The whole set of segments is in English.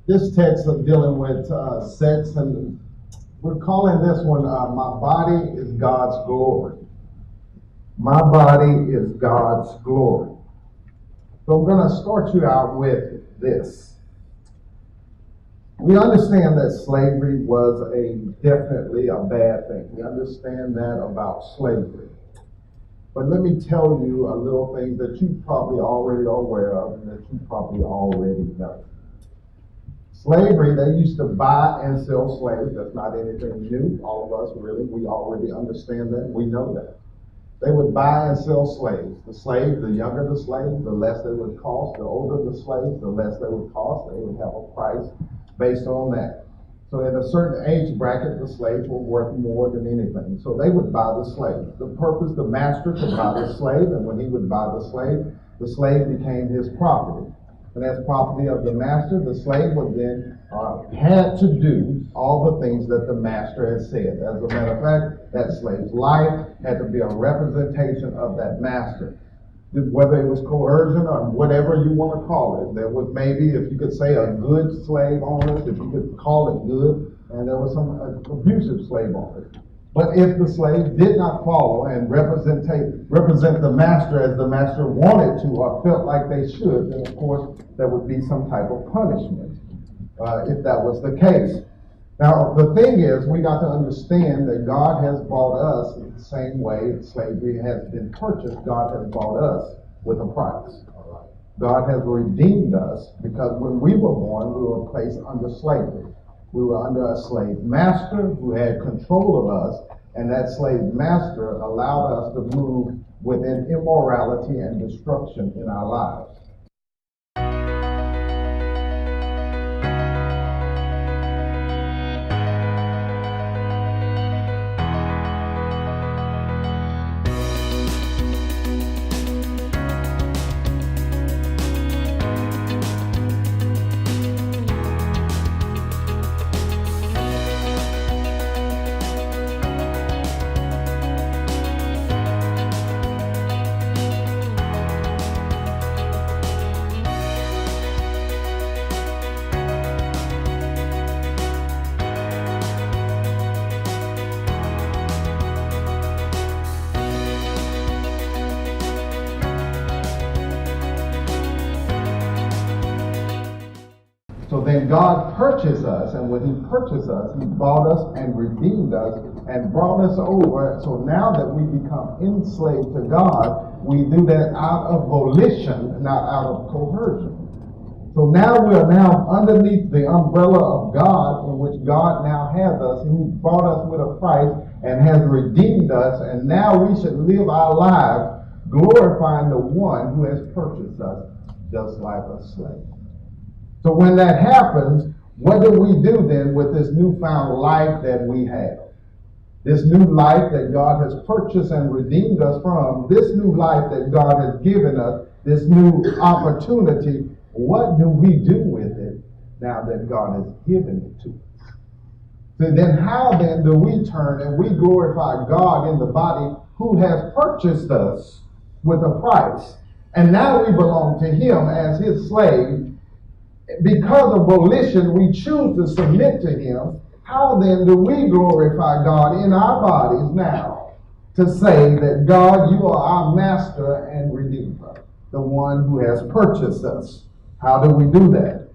This text is dealing with sex, and we're calling this one, My Body is God's Glory. My body is God's glory. So I'm going to start you out with this. We understand that slavery was definitely a bad thing. We understand that about slavery. But let me tell you a little thing that you probably already are aware of and that you probably already know. Slavery, they used to buy and sell slaves. That's not anything new. All of us, really, we already understand that. We know that. They would buy and sell slaves. The slave, the younger the slave, the less they would cost. The older the slave, the less they would cost. They would have a price based on that. So at a certain age bracket, the slaves were worth more than anything. So they would buy the slave. The purpose, the master could buy the slave, and when he would buy the slave became his property. And as property of the master, the slave would then had to do all the things that the master had said. As a matter of fact, that slave's life had to be a representation of that master. Whether it was coercion or whatever you want to call it, there was maybe, if you could say, a good slave owner, if you could call it good, and there was some abusive slave owners. But if the slave did not follow and represent the master as the master wanted to or felt like they should, then of course there would be some type of punishment if that was the case. Now the thing is, we got to understand that God has bought us in the same way slavery has been purchased. God has bought us with a price. God has redeemed us because when we were born, we were placed under slavery. We were under a slave master who had control of us, and that slave master allowed us to move within immorality and destruction in our lives. So then God purchased us, and when he purchased us, he bought us and redeemed us and brought us over. So now that we become enslaved to God, we do that out of volition, not out of coercion. So now we are now underneath the umbrella of God, in which God now has us. He bought us with a price and has redeemed us, and now we should live our lives glorifying the one who has purchased us just like a slave. So when that happens, what do we do then with this newfound life that we have? This new life that God has purchased and redeemed us from, this new life that God has given us, this new opportunity, what do we do with it now that God has given it to us? So then how then do we turn and we glorify God in the body who has purchased us with a price? And now we belong to him as his slave. Because of volition, we choose to submit to him. How then do we glorify God in our bodies now to say that God, you are our master and redeemer, the one who has purchased us? How do we do that?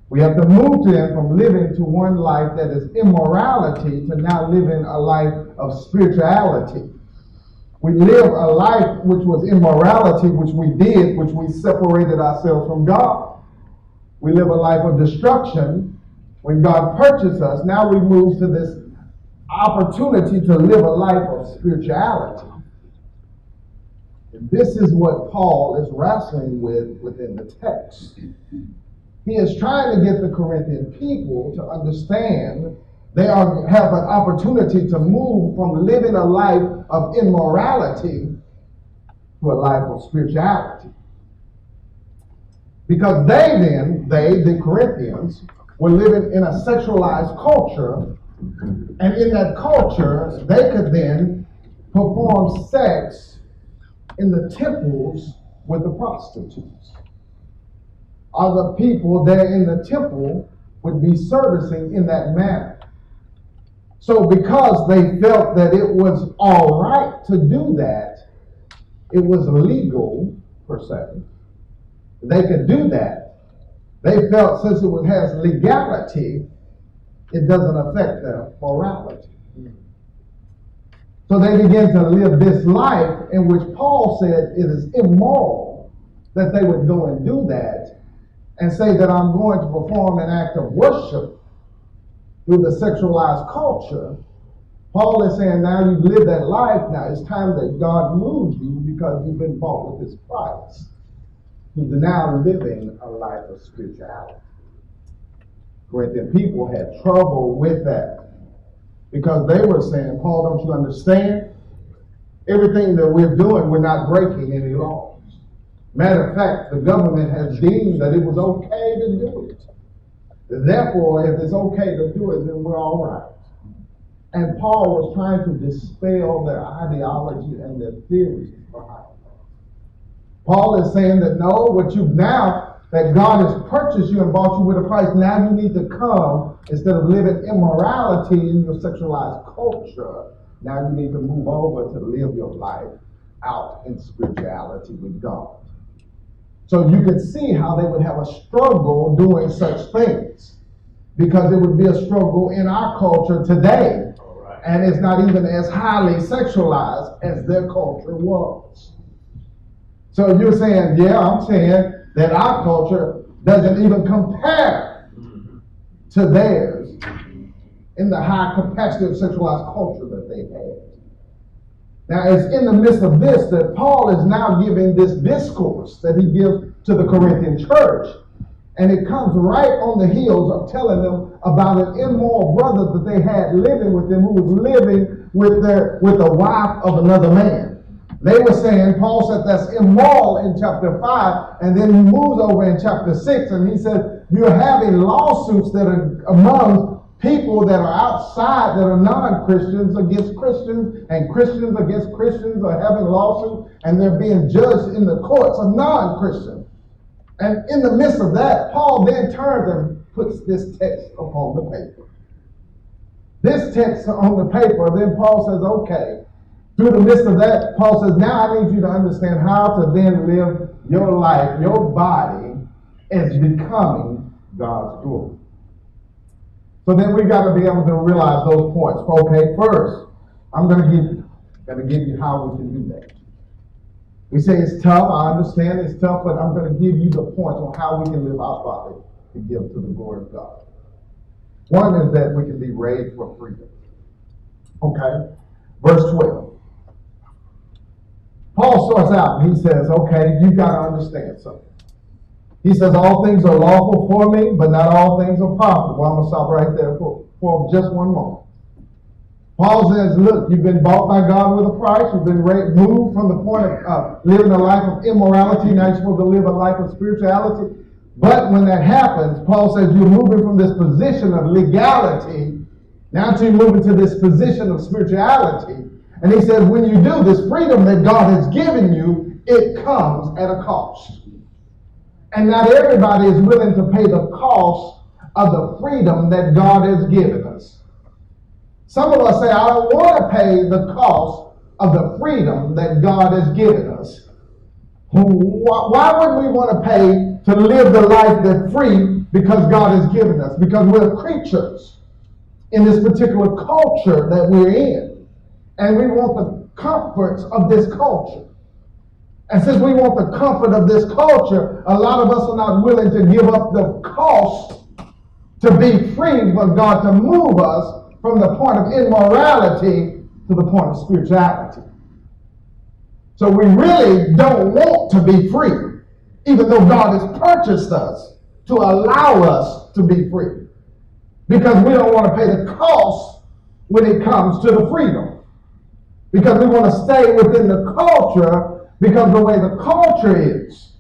We have to move then from living to one life that is immorality to now living a life of spirituality. We live a life which was immorality, which we separated ourselves from God. We live a life of destruction. When God purchased us, now we move to this opportunity to live a life of spirituality. And this is what Paul is wrestling with within the text. He is trying to get the Corinthian people to understand they have an opportunity to move from living a life of immorality to a life of spirituality. Because the Corinthians, were living in a sexualized culture, and in that culture, they could then perform sex in the temples with the prostitutes. Other people there in the temple would be servicing in that manner. So because they felt that it was all right to do that, it was legal per se, they could do that. They felt since it has legality, it doesn't affect their morality. So they began to live this life in which Paul said it is immoral that they would go and do that and say that I'm going to perform an act of worship through the sexualized culture. Paul is saying now you've lived that life, now it's time that God moves you because you've been bought with his price to now living a life of spirituality. Corinthian people had trouble with that because they were saying, Paul, don't you understand? Everything that we're doing, we're not breaking any laws. Matter of fact, the government has deemed that it was okay to do it. Therefore, if it's okay to do it, then we're all right. And Paul was trying to dispel their ideology and their theories behind it. Paul is saying that no, what you've now, that God has purchased you and bought you with a price, now you need to come, instead of living immorality in your sexualized culture, now you need to move over to live your life out in spirituality with God. So you can see how they would have a struggle doing such things, because it would be a struggle in our culture today. Right. And it's not even as highly sexualized as their culture was. So you're saying, yeah, I'm saying that our culture doesn't even compare to theirs in the high capacity of sexualized culture that they had. Now, it's in the midst of this that Paul is now giving this discourse that he gives to the Corinthian church. And it comes right on the heels of telling them about an immoral brother that they had living with them, who was living with the wife of another man. They were saying, Paul said that's immoral in chapter 5, and then he moves over in chapter 6, and he says, you're having lawsuits that are among people that are outside, that are non-Christians against Christians, and Christians against Christians are having lawsuits, and they're being judged in the courts of non-Christians. And in the midst of that, Paul then turns and puts this text upon the paper. This text on the paper, then Paul says, okay, through the midst of that, Paul says, now I need you to understand how to then live your life, your body, as becoming God's glory. So then we got to be able to realize those points. Okay, first, I'm going to give you how we can do that. We say it's tough. I understand it's tough, but I'm going to give you the points on how we can live our body to give to the glory of God. One is that we can be raised for freedom. Okay, verse 12. Paul starts out and he says, okay, you've got to understand something. He says, all things are lawful for me, but not all things are profitable. I'm going to stop right there for just one moment. Paul says, look, you've been bought by God with a price. You've been moved from the point of living a life of immorality. Now you're supposed to live a life of spirituality. But when that happens, Paul says you're moving from this position of legality now to moving to this position of spirituality. And he says, when you do this, freedom that God has given you, it comes at a cost. And not everybody is willing to pay the cost of the freedom that God has given us. Some of us say, I don't want to pay the cost of the freedom that God has given us. Why would we want to pay to live the life that's free because God has given us? Because we're creatures in this particular culture that we're in. And we want the comforts of this culture. And since we want the comfort of this culture, a lot of us are not willing to give up the cost to be free for God to move us from the point of immorality to the point of spirituality. So we really don't want to be free, even though God has purchased us to allow us to be free. Because we don't want to pay the cost when it comes to the freedom. Because we want to stay within the culture because the way the culture is.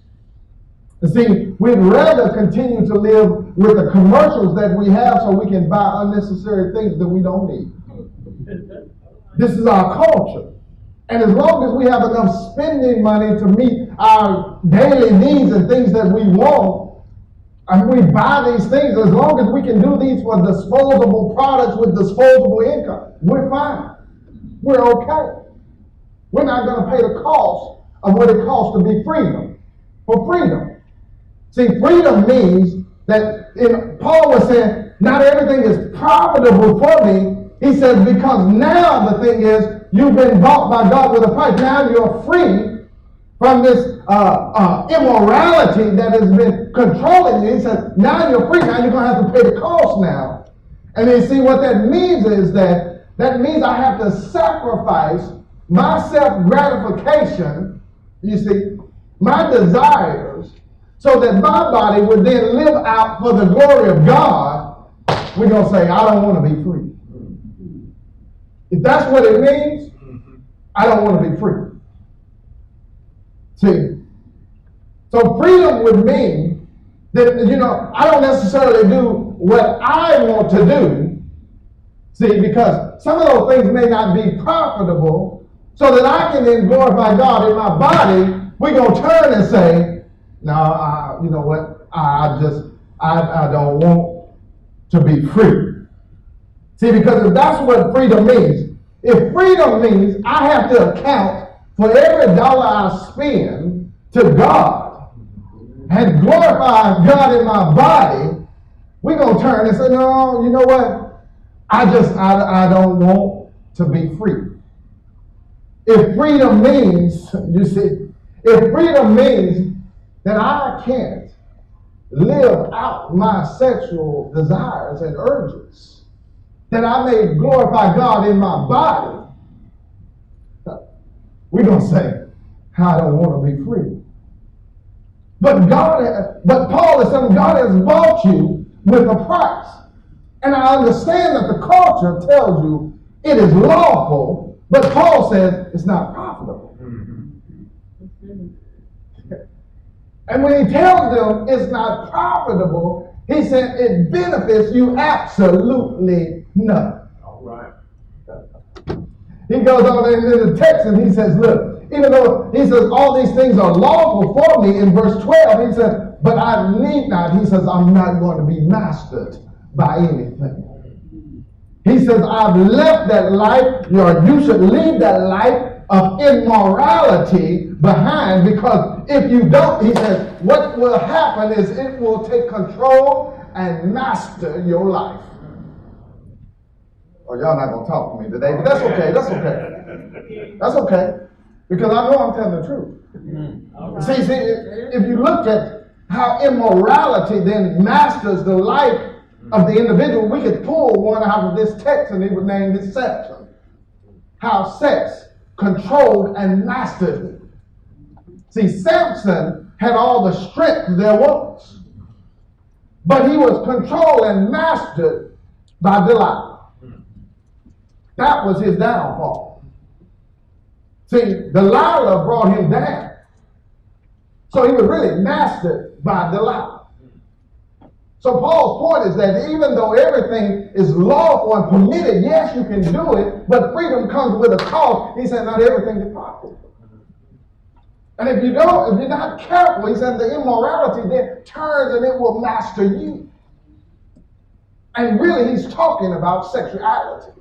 You see, we'd rather continue to live with the commercials that we have so we can buy unnecessary things that we don't need. This is our culture. And as long as we have enough spending money to meet our daily needs and things that we want, And we buy these things. As long as we can do these for disposable products with disposable income, we're fine. We're okay. We're not going to pay the cost of what it costs to be freedom. For freedom. See, freedom means that Paul was saying, not everything is profitable for me. He says, because now the thing is, you've been bought by God with a price. Now you're free from this immorality that has been controlling you. He says, now you're free. Now you're going to have to pay the cost now. And you see what that means is that means I have to sacrifice my self-gratification, you see, my desires, so that my body would then live out for the glory of God. We're going to say, I don't want to be free. If that's what it means, I don't want to be free. See, so freedom would mean that, I don't necessarily do what I want to do. See, because some of those things may not be profitable, so that I can then glorify God in my body. We're going to turn and say, no, you know what? I don't want to be free. See, because if that's what freedom means, if freedom means I have to account for every dollar I spend to God and glorify God in my body, we're going to turn and say, no, you know what? I don't want to be free. If freedom means, if freedom means that I can't live out my sexual desires and urges, that I may glorify God in my body, we're going to say, I don't want to be free. But Paul is saying God has bought you with a price. And I understand that the culture tells you it is lawful, but Paul says it's not profitable. And when he tells them it's not profitable, he said it benefits you absolutely nothing. All right. He goes on in the text and he says, look, even though he says all these things are lawful for me, in verse 12, he says, but I need not. He says, I'm not going to be mastered by anything. He says, I've left that life, you should leave that life of immorality behind, because if you don't, he says, what will happen is it will take control and master your life. Oh, y'all not going to talk to me today, but that's okay, that's okay. That's okay, because I know I'm telling the truth. Right. See, if you look at how immorality then masters the life of the individual, we could pull one out of this text and it would name deception. How sex controlled and mastered him. See, Samson had all the strength there was, but he was controlled and mastered by Delilah. That was his downfall. See, Delilah brought him down. So he was really mastered by Delilah. So Paul's point is that even though everything is lawful and permitted, yes, you can do it, but freedom comes with a cost. He said not everything is profitable. And if you're not careful, he said the immorality then turns and it will master you. And really he's talking about sexuality.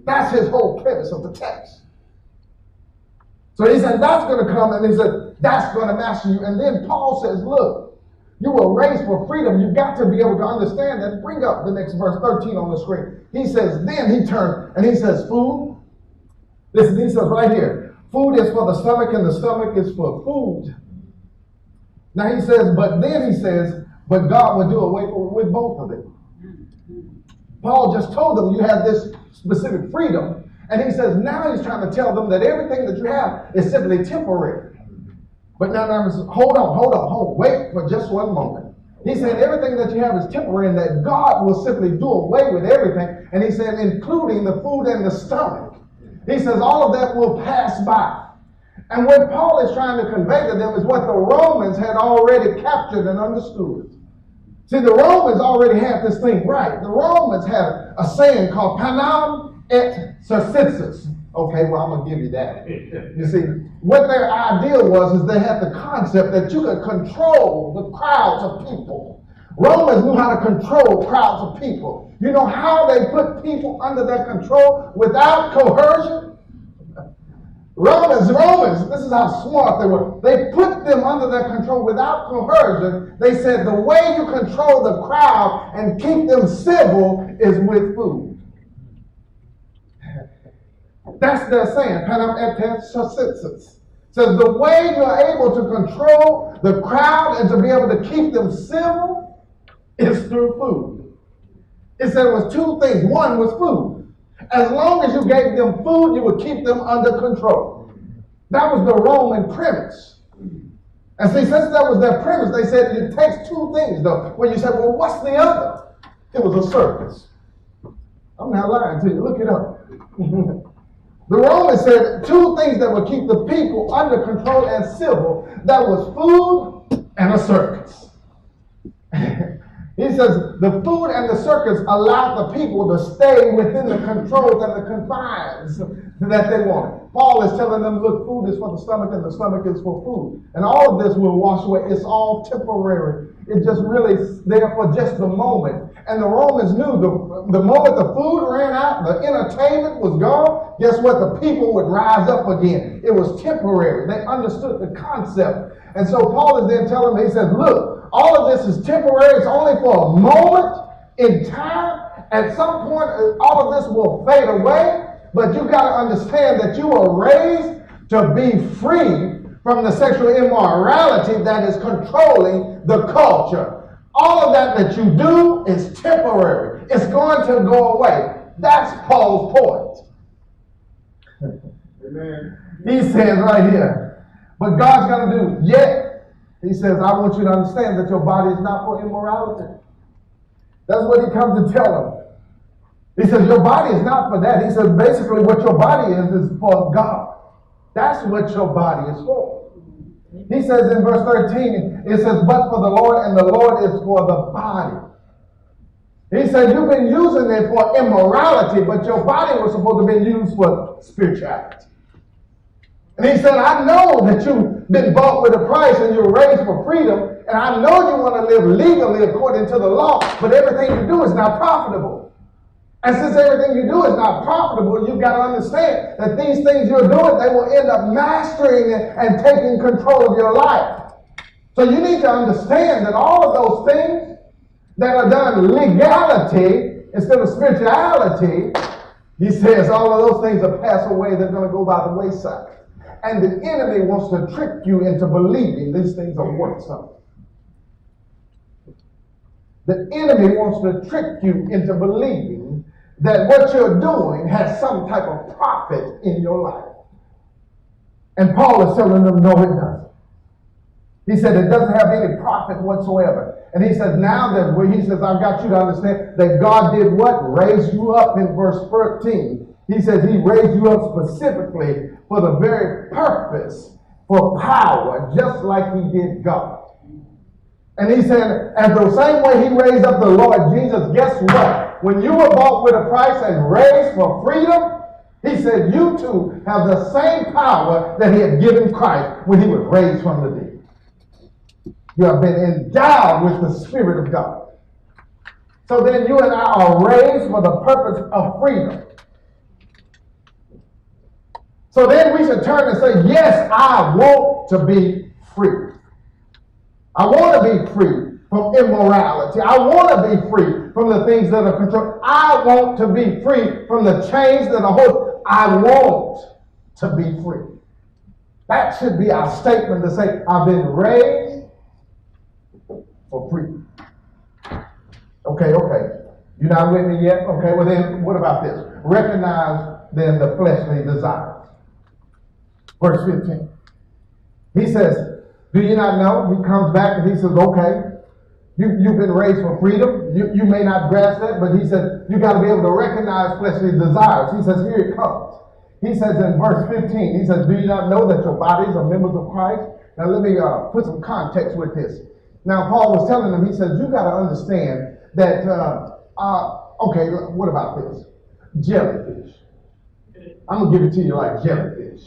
That's his whole premise of the text. So he said that's going to come, and he said that's going to master you. And then Paul says, look, you were raised for freedom. You've got to be able to understand that. Bring up the next verse 13 on the screen. He says, then he turned and he says, food. Listen, he says right here, food is for the stomach and the stomach is for food. Now he says, but then he says, but God will do away with both of them. Paul just told them you have this specific freedom. And he says, now he's trying to tell them that everything that you have is simply temporary. But now, hold on, wait for just one moment. He said everything that you have is temporary and that God will simply do away with everything. And he said, including the food and the stomach. He says all of that will pass by. And what Paul is trying to convey to them is what the Romans had already captured and understood. See, the Romans already had this thing right. The Romans had a saying called panam et circenses. Okay, well, I'm going to give you that. You see, what their idea was is they had the concept that you could control the crowds of people. Romans knew how to control crowds of people. You know how they put people under their control without coercion? Romans, this is how smart they were. They put them under their control without coercion. They said the way you control the crowd and keep them civil is with food. That's their saying. Panem et circenses. Says the way you're able to control the crowd and to be able to keep them civil is through food. It said it was two things. One was food. As long as you gave them food, you would keep them under control. That was the Roman premise. And see, since that was their premise, they said it takes two things, though. When you said, well, what's the other? It was a circus. I'm not lying to you. Look it up. The Romans said two things that would keep the people under control and civil. That was food and a circus. He says the food and the circus allowed the people to stay within the controls and the confines that they wanted. Paul is telling them, look, food is for the stomach and the stomach is for food. And all of this will wash away. It's all temporary. It's just really there for just the moment. And the Romans knew the moment the food ran out, the entertainment was gone, guess what? The people would rise up again. It was temporary. They understood the concept. And so Paul is then telling them, he says, look, all of this is temporary. It's only for a moment in time. At some point, all of this will fade away. But you've got to understand that you were raised to be free from the sexual immorality that is controlling the culture. All of that you do is temporary. It's going to go away. That's Paul's point. Amen. He says right here, but God's going to do yet. He says, I want you to understand that your body is not for immorality. That's what he comes to tell them. He says, your body is not for that. He says, basically what your body is for God. That's what your body is for. He says in verse 13, it says, but for the Lord, and the Lord is for the body. He said, you've been using it for immorality, but your body was supposed to be used for spirituality. And he said, I know that you've been bought with a price and you're raised for freedom, and I know you want to live legally according to the law, but everything you do is not profitable. And since everything you do is not profitable, you've got to understand that these things you're doing, they will end up mastering and taking control of your life. So you need to understand that all of those things that are done legality instead of spirituality, he says all of those things will pass away. They're going to go by the wayside. And the enemy wants to trick you into believing these things are worth something. The enemy wants to trick you into believing that what you're doing has some type of profit in your life. And Paul is telling them, no, it doesn't. He said it doesn't have any profit whatsoever. And he says now that he says, I've got you to understand that God did what? Raised you up in verse 13. He says he raised you up specifically for the very purpose, for power, just like he did God. And he said, and the same way he raised up the Lord Jesus, guess what? When you were bought with a price and raised for freedom, he said you too have the same power that he had given Christ when he was raised from the dead. You have been endowed with the Spirit of God. So then you and I are raised for the purpose of freedom. So then we should turn and say, yes, I want to be free. I want to be free from immorality. I want to be free from the things that are controlled. I want to be free from the chains that are holding. I want to be free. That should be our statement to say, I've been raised for freedom. Okay. You're not with me yet? Okay, well then what about this? Recognize then the fleshly desires. Verse 15. He says, do you not know? He comes back and he says, okay, you've been raised for freedom. You may not grasp that, but he said, you got to be able to recognize fleshly desires. He says, here it comes. He says in verse 15, he says, do you not know that your bodies are members of Christ? Now let me put some context with this. Now Paul was telling them, he says, you got to understand that, okay, what about this? Jellyfish. I'm going to give it to you like jellyfish.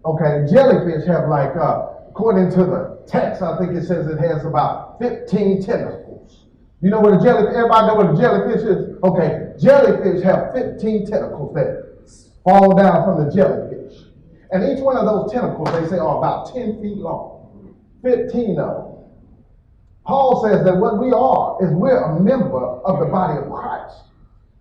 Okay, jellyfish have like, according to the text, I think it says it has about 15 tentacles. You know what a jellyfish, everybody know what a jellyfish is? Okay, jellyfish have 15 tentacles that fall down from the jellyfish. And each one of those tentacles, they say, are about 10 feet long. 15 of them. Paul says that what we are is we're a member of the body of Christ.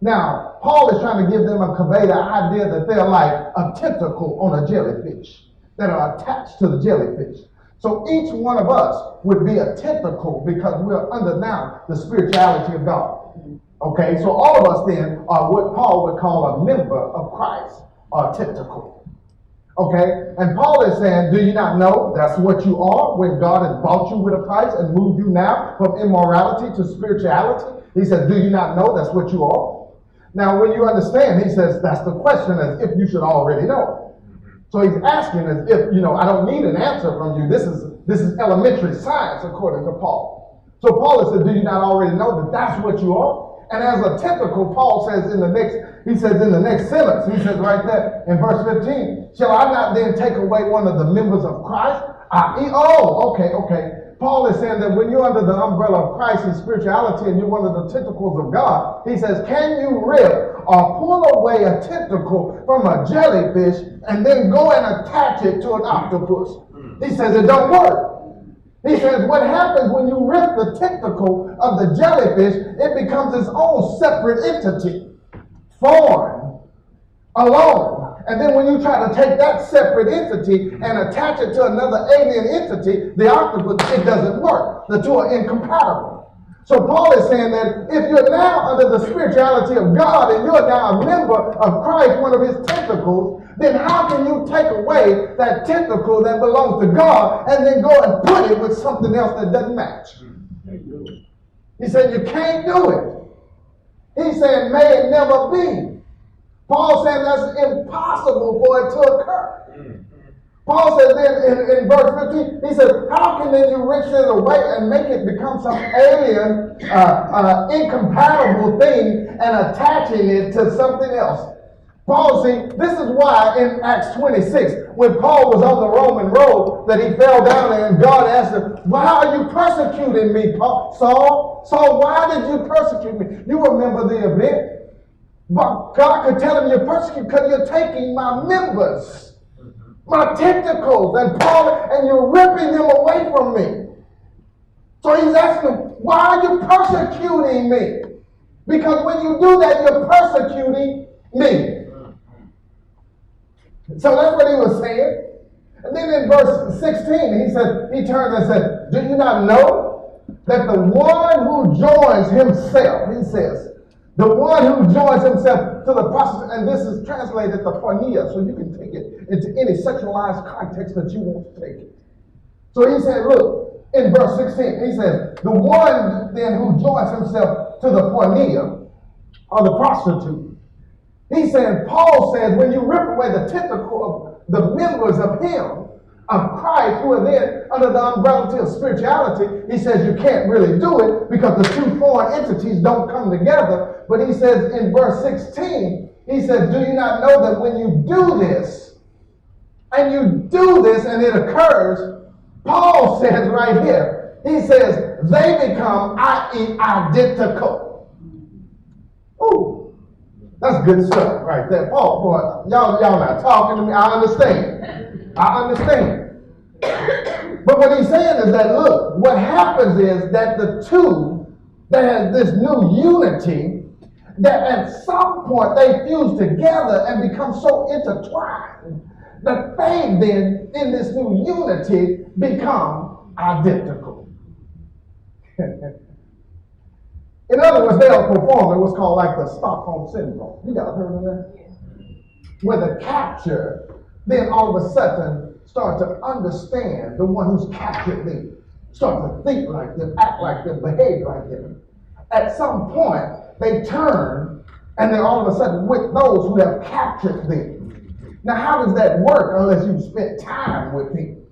Now, Paul is trying to give them a convey the idea that they're like a tentacle on a jellyfish that are attached to the jellyfish. So each one of us would be a tentacle because we're under now the spirituality of God. Okay, so all of us then are what Paul would call a member of Christ, or a tentacle. Okay, and Paul is saying, do you not know that's what you are when God has bought you with a price and moved you now from immorality to spirituality? He says, do you not know that's what you are? Now, when you understand, he says, that's the question, as if you should already know. So he's asking as if, I don't need an answer from you. This is elementary science, according to Paul. So Paul says, do you not already know that that's what you are? And as a tentacle, Paul says in the next sentence, he says right there in verse 15, shall I not then take away one of the members of Christ? Okay. Paul is saying that when you're under the umbrella of Christ and spirituality and you're one of the tentacles of God, he says, can you rip or pull away a tentacle from a jellyfish and then go and attach it to an octopus? He says it don't work. He says what happens when you rip the tentacle of the jellyfish, it becomes its own separate entity, foreign, alone. And then when you try to take that separate entity and attach it to another alien entity, the octopus, it doesn't work. The two are incompatible. So Paul is saying that if you're now under the spirituality of God and you're now a member of Christ, one of his tentacles, then how can you take away that tentacle that belongs to God and then go and put it with something else that doesn't match? He said you can't do it. He said may it never be. Paul said that's impossible for it to occur. Paul said then in verse 15, he says, how can then you wrench it away and make it become some alien, incompatible thing and attaching it to something else? Paul, see, this is why in Acts 26, when Paul was on the Roman road, that he fell down and God asked him, why are you persecuting me, Saul? Saul, why did you persecute me? You remember the event. But God could tell him you're persecuted because you're taking my members, my tentacles, and you're ripping them away from me. So he's asking him, why are you persecuting me? Because when you do that, you're persecuting me. So that's what he was saying. And then in verse 16, he turned and said, do you not know that the one who joins himself, he says, the one who joins himself to the prostitute, and this is translated to porneia, so you can take it into any sexualized context that you want to take it. So he said, look, in verse 16, he says, the one then who joins himself to the porneia, or the prostitute, he said, Paul said, when you rip away the tentacle of the members of him, of Christ, who are then under the umbrella of spirituality, he says you can't really do it because the two foreign entities don't come together. But he says in verse 16, he says, do you not know that when you do this, and it occurs, Paul says right here, he says, they become, i.e., identical. Ooh, that's good stuff right there. Paul, boy, y'all not talking to me. I understand. But what he's saying is that, look, what happens is that the two, that has this new unity, that at some point they fuse together and become so intertwined that they then, in this new unity, become identical. In other words, they'll perform what's called like the Stockholm Syndrome. You guys heard of that? Where the capture then all of a sudden start to understand the one who's captured them, start to think like them, act like them, behave like them. At some point, they turn and they're all of a sudden with those who have captured them. Now, how does that work unless you've spent time with him?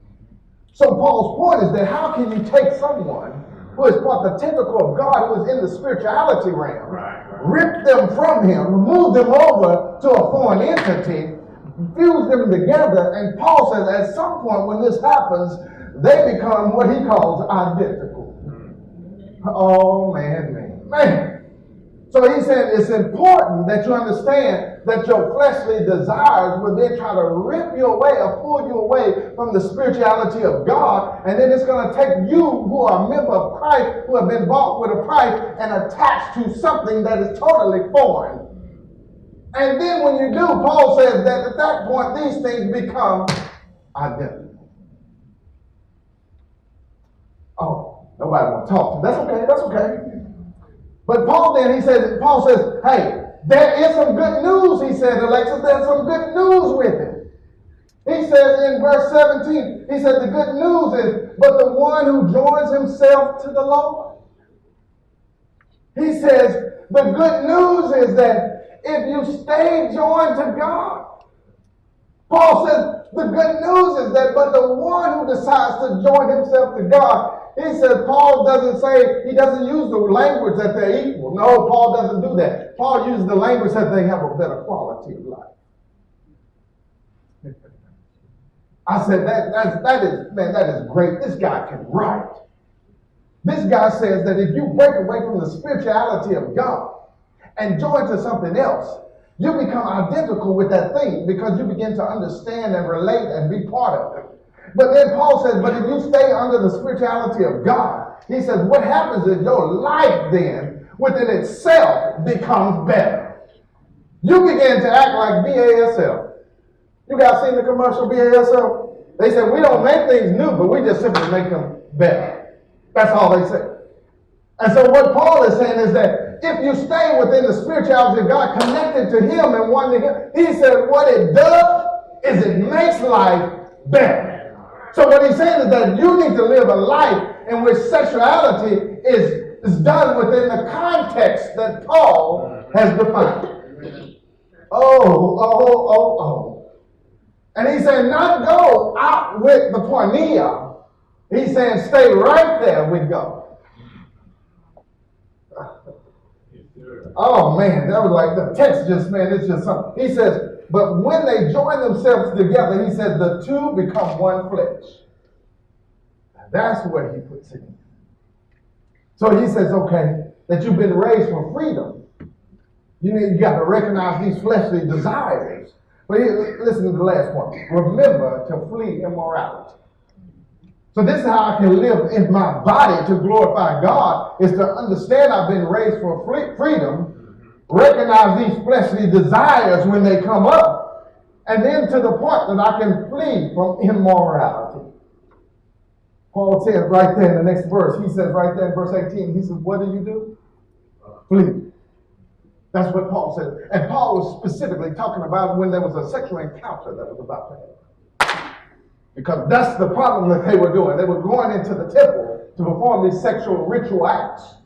So Paul's point is that how can you take someone who is part the tentacle of God, who is in the spirituality realm, ripped them from him, removed them over to a foreign entity, fused them together, and Paul says at some point when this happens, they become what he calls identical. Oh, man. So he said it's important that you understand that your fleshly desires will then try to rip you away or pull you away from the spirituality of God. And then it's going to take you, who are a member of Christ, who have been bought with a price, and attached to something that is totally foreign. And then when you do, Paul says that at that point, these things become identical. Oh, nobody want to talk to me. That's okay. But Paul says, hey, there is some good news, he said, Alexis, there's some good news with it. He says in verse 17, he said the good news is, but the one who joins himself to the Lord. He says the good news is that if you stay joined to God, Paul says the good news is that, but the one who decides to join himself to God, he says, Paul doesn't say, he doesn't use the language that they're equal. No, Paul doesn't do that. Paul uses the language that they have a better quality of life. I said, that is great. This guy can write. This guy says that if you break away from the spirituality of God and join to something else, you become identical with that thing because you begin to understand and relate and be part of it. But then Paul says, but if you stay under the spirituality of God, he says, what happens is your life then, within itself, becomes better. You begin to act like BASF. You guys seen the commercial BASF? They said, we don't make things new, but we just simply make them better. That's all they say. And so what Paul is saying is that if you stay within the spirituality of God, connected to him and one to him, he said what it does is it makes life better. So what he's saying is that you need to live a life in which sexuality is done within the context that Paul has defined. Oh. And he's saying not go out with the porneia. He's saying stay right there with God. Oh man, that was like the text just, man, it's just something. He says, but when they join themselves together, he says the two become one flesh. That's where he puts it in. So he says, okay, that you've been raised for freedom. You got to recognize these fleshly desires. But listen to the last one. Remember to flee immorality. So this is how I can live in my body to glorify God, is to understand I've been raised for freedom, recognize these fleshly desires when they come up, and then to the point that I can flee from immorality. Paul says right there in the next verse, he says right there in verse 18, he says, what do? Flee. That's what Paul said. And Paul was specifically talking about when there was a sexual encounter that was about to happen. Because that's the problem that they were doing. They were going into the temple to perform these sexual ritual acts.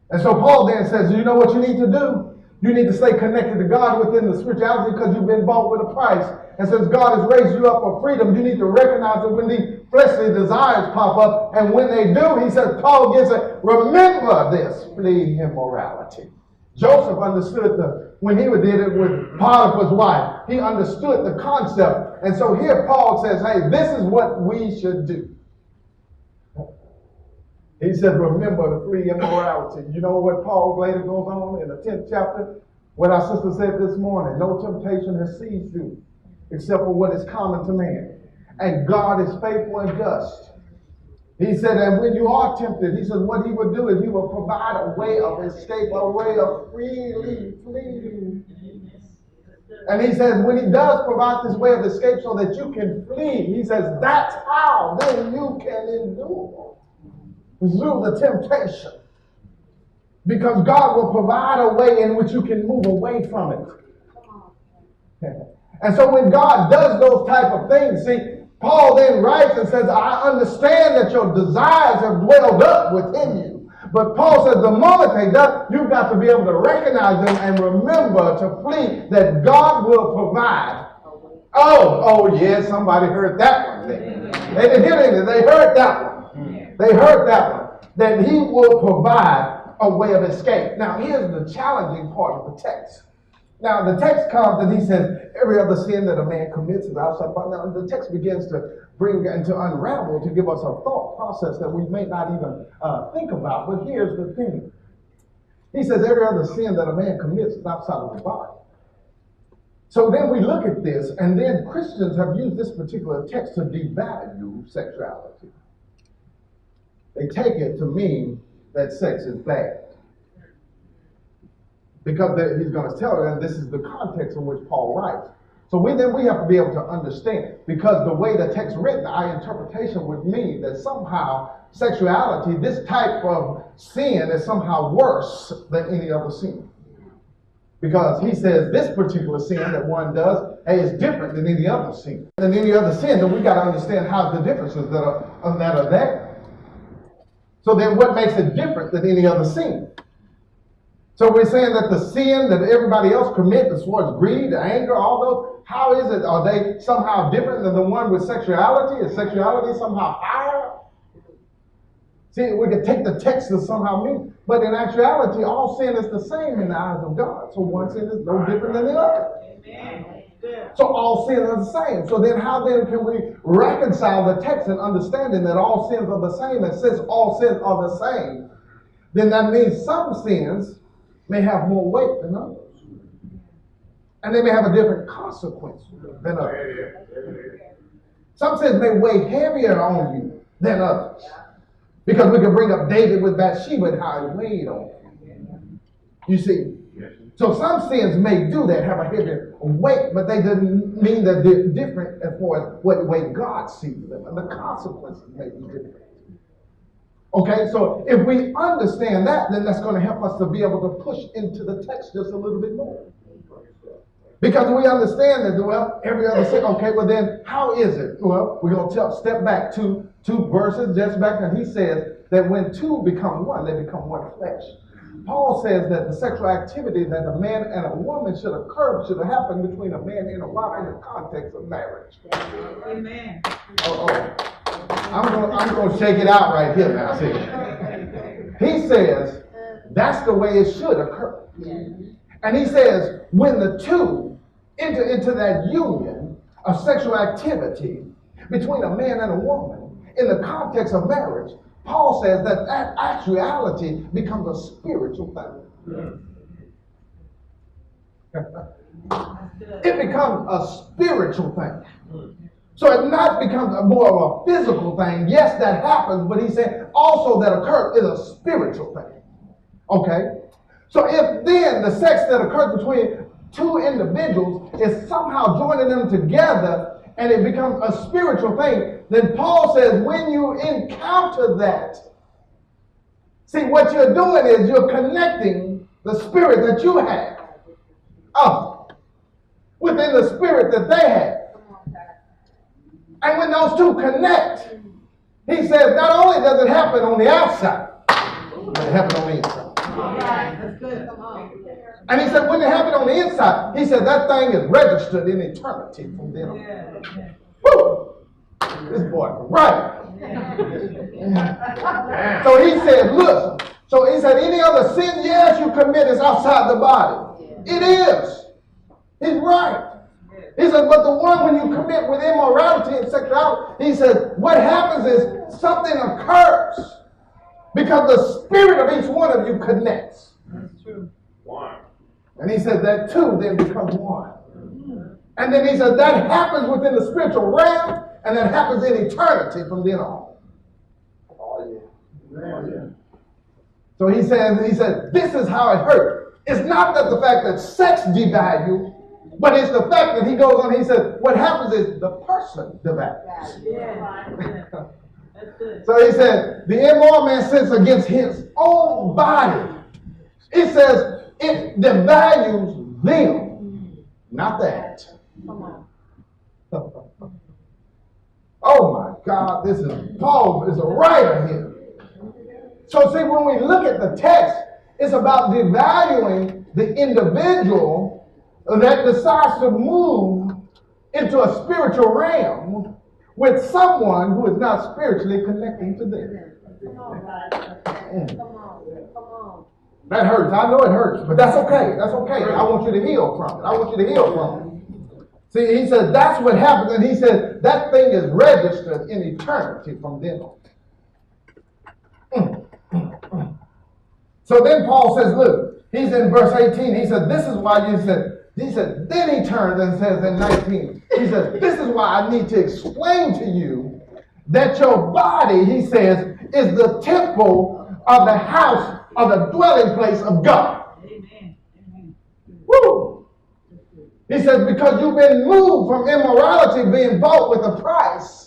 And so Paul then says, you know what you need to do? You need to stay connected to God within the spirituality because you've been bought with a price. And since God has raised you up for freedom, you need to recognize that when these fleshly desires pop up, and when they do, he says, Paul gets it, remember this, flee immorality. Joseph understood when he did it with Potiphar's wife, he understood the concept. And so here Paul says, hey, this is what we should do. He says, remember to flee immorality. You know what Paul later goes on in the 10th chapter? What our sister said this morning, no temptation has seized you except for what is common to man. And God is faithful and just. He said, and when you are tempted, he says what he would do is he will provide a way of escape, a way of freely fleeing. And he says when he does provide this way of escape so that you can flee, he says that's how then you can endure through the temptation. Because God will provide a way in which you can move away from it. And so when God does those type of things, see, Paul then writes and says, I understand that your desires have dwelled up within you. But Paul says the moment they do, you've got to be able to recognize them and remember to flee, that God will provide. Oh, yeah, somebody heard that one. They didn't hear anything. They heard that one. They heard that one. that he will provide a way of escape. Now, here's the challenging part of the text. Now, the text comes and he says, every other sin that a man commits is outside the body. Now, the text begins to bring and to unravel, to give us a thought process that we may not even think about. But here's the thing. He says, every other sin that a man commits is outside of the body. So then we look at this, and then Christians have used this particular text to devalue sexuality. They take it to mean that sex is bad. Because he's going to tell them this is the context in which Paul writes. So we have to be able to understand, because the way the text is written, our interpretation would mean that somehow sexuality, this type of sin, is somehow worse than any other sin. Because he says this particular sin that one does is different than any other sin. Than any other sin, then we got to understand how the differences that are there. So then what makes it different than any other sin? So we're saying that the sin that everybody else commits as far as greed, anger, all those, how is it? Are they somehow different than the one with sexuality? Is sexuality somehow higher? See, we could take the text to somehow mean, but in actuality, all sin is the same in the eyes of God. So one sin is no different than the other. Amen. So all sins are the same. So then how then can we reconcile the text and understanding that all sins are the same? And since all sins are the same, then that means some sins may have more weight than others. And they may have a different consequence than others. Some sins may weigh heavier on you than others. Because we can bring up David with Bathsheba and how it weighed on him. You see? So some sins may do that, have a heavier weight, but they didn't mean that they're different as far as what way God sees them. And the consequences may be different. Okay, so if we understand that, then that's going to help us to be able to push into the text just a little bit more. Because we understand that, well, every other sin, okay, well then, how is it? Well, we're going to step back two verses just back, and he says that when two become one, they become one flesh. Paul says that the sexual activity that a man and a woman should have happened between a man and a wife in the context of marriage. Amen. I'm going to shake it out right here now. See, he says that's the way it should occur. And he says when the two enter into that union of sexual activity between a man and a woman in the context of marriage, Paul says that actuality becomes a spiritual thing. It becomes a spiritual thing. So it not becomes more of a physical thing. Yes, that happens, but he said also that occurs is a spiritual thing. Okay? So if then the sex that occurs between two individuals is somehow joining them together and it becomes a spiritual thing, then Paul says when you encounter that, see what you're doing is you're connecting the spirit that you have within the spirit that they have. And when those two connect, he says not only does it happen on the outside, but it happens on the inside. And he said when it happened on the inside, he said that thing is registered in eternity from then on. Woo! This boy, right. So he said, look, so he said any other sin, yes, you commit is outside the body. It is. He's right. He said, but the one when you commit with immorality and sexuality, he said, what happens is something occurs because the spirit of each one of you connects. That's true. One. And he said that two then becomes one. And then he said that happens within the spiritual realm and that happens in eternity from then on. Oh yeah. So he said, this is how it hurts. It's not that the fact that sex devalues, but it's the fact that he goes on, he says, what happens is the person devalues. Yeah. That's good. So he said, the immoral man sins against his own body. He says, it devalues them, not that. Come on. Oh my God, this is Paul is a writer here. So see, when we look at the text, it's about devaluing the individual that decides to move into a spiritual realm with someone who is not spiritually connecting to them. Come on, God. Come on. That hurts. I know it hurts, but that's okay. That's okay. I want you to heal from it. I want you to heal from it. See, he said that's what happens, and he said that thing is registered in eternity from then on. So then Paul says, look, he's in verse 18. He said, this is why then he turns and says in 19, he says, this is why I need to explain to you that your body, he says, is the temple of the house of the dwelling place of God. Amen. Woo! He says, because you've been moved from immorality being bought with a price.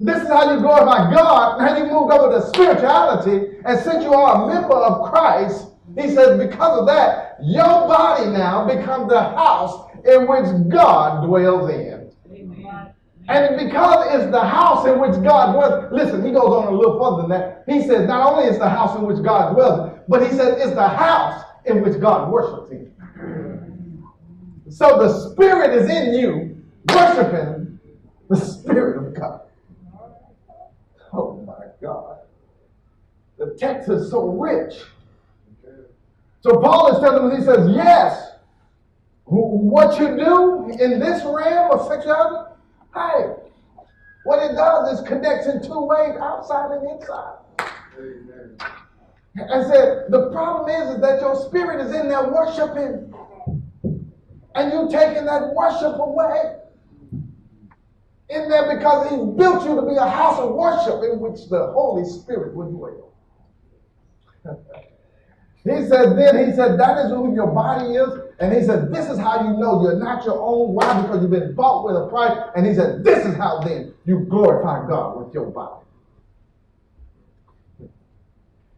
This is how you glorify God. Now you moved over to spirituality, and since you are a member of Christ, he says, because of that, your body now becomes the house in which God dwells in. Amen. And because it's the house in which God dwells, listen, he goes on a little further than that. He says, not only is the house in which God dwells, but he says it's the house in which God worships in. So the Spirit is in you, worshiping the Spirit of God. Oh my God. The text is so rich. So Paul is telling us, he says, yes, what you do in this realm of sexuality, hey, what it does is connects in two ways, outside and inside. Amen. And said, the problem is that your spirit is in there worshiping, and you taking that worship away in there because he built you to be a house of worship in which the Holy Spirit would dwell. He said, that is who your body is. And he said, this is how you know you're not your own. Why? Because you've been bought with a price. And he said, this is how then you glorify God with your body.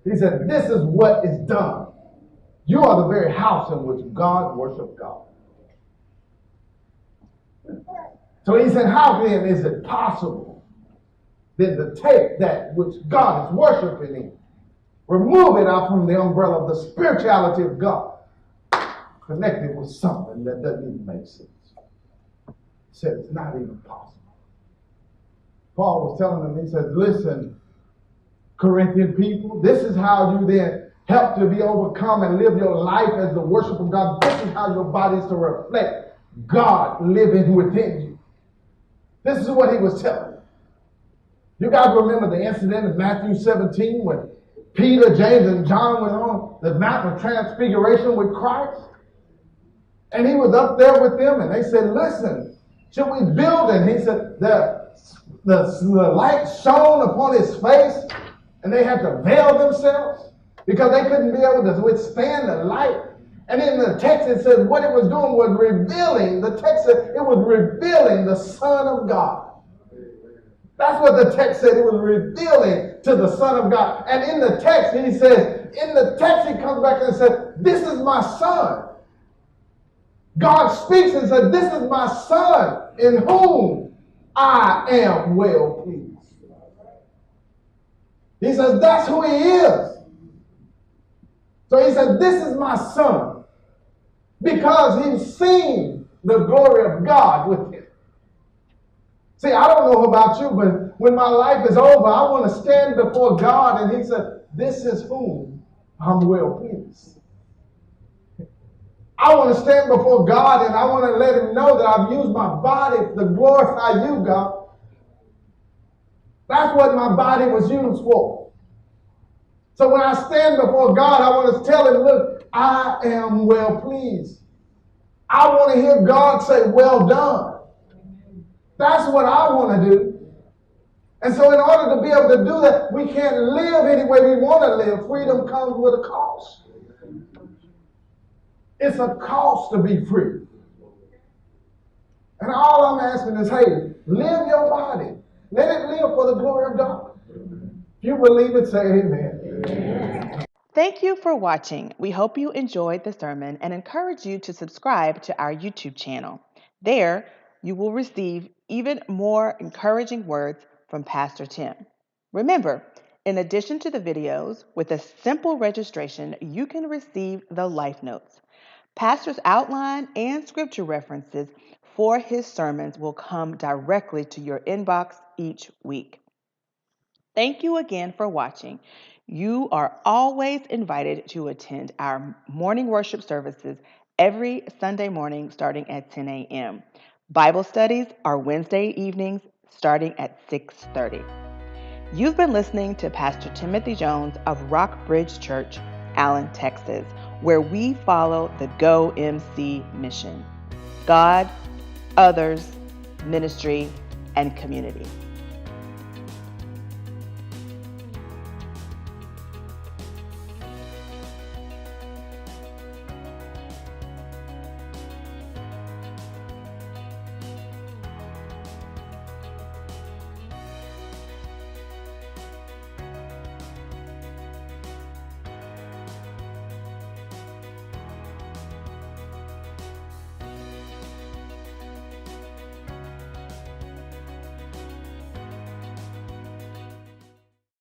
He said, this is what is done. You are the very house in which God worships God. So he said, how then is it possible then to take that which God is worshiping in, remove it out from the umbrella of the spirituality of God, connect it with something that doesn't even make sense? He said it's not even possible. Paul was telling them, he said, listen, Corinthian people, this is how you then help to be overcome and live your life as the worship of God. This is how your body is to reflect God living within you. This is what he was telling them. You guys remember the incident of Matthew 17 when Peter, James, and John went on the Mount of Transfiguration with Christ? And he was up there with them, and they said, listen, should we build? And he said, the light shone upon his face, and they had to veil themselves because they couldn't be able to withstand the light. And in the text it says what it was doing was revealing, the text said it was revealing the Son of God. That's what the text said. It was revealing to the Son of God. And in the text, he says, he comes back and says, this is my Son. God speaks and says, this is my Son in whom I am well pleased. He says, that's who he is. So he said, this is my Son, because he's seen the glory of God with him. See, I don't know about you, but when my life is over, I want to stand before God, and he said, this is whom I'm well pleased. I want to stand before God, and I want to let him know that I've used my body to glorify you, God. That's what my body was used for. So when I stand before God, I want to tell him, look, I am well pleased. I want to hear God say, well done. That's what I want to do. And so in order to be able to do that, we can't live any way we want to live. Freedom comes with a cost. It's a cost to be free. And all I'm asking is, hey, live your body. Let it live for the glory of God. If you believe it, say amen. Amen. Thank you for watching. We hope you enjoyed the sermon and encourage you to subscribe to our YouTube channel. There, you will receive even more encouraging words from Pastor Tim. Remember, in addition to the videos, with a simple registration, you can receive the life notes. Pastor's outline and scripture references for his sermons will come directly to your inbox each week. Thank you again for watching. You are always invited to attend our morning worship services every Sunday morning starting at 10 a.m. Bible studies are Wednesday evenings starting at 6:30. You've been listening to Pastor Timothy Jones of Rockbridge Church, Allen, Texas, where we follow the Go MC mission: God, others, ministry, and community.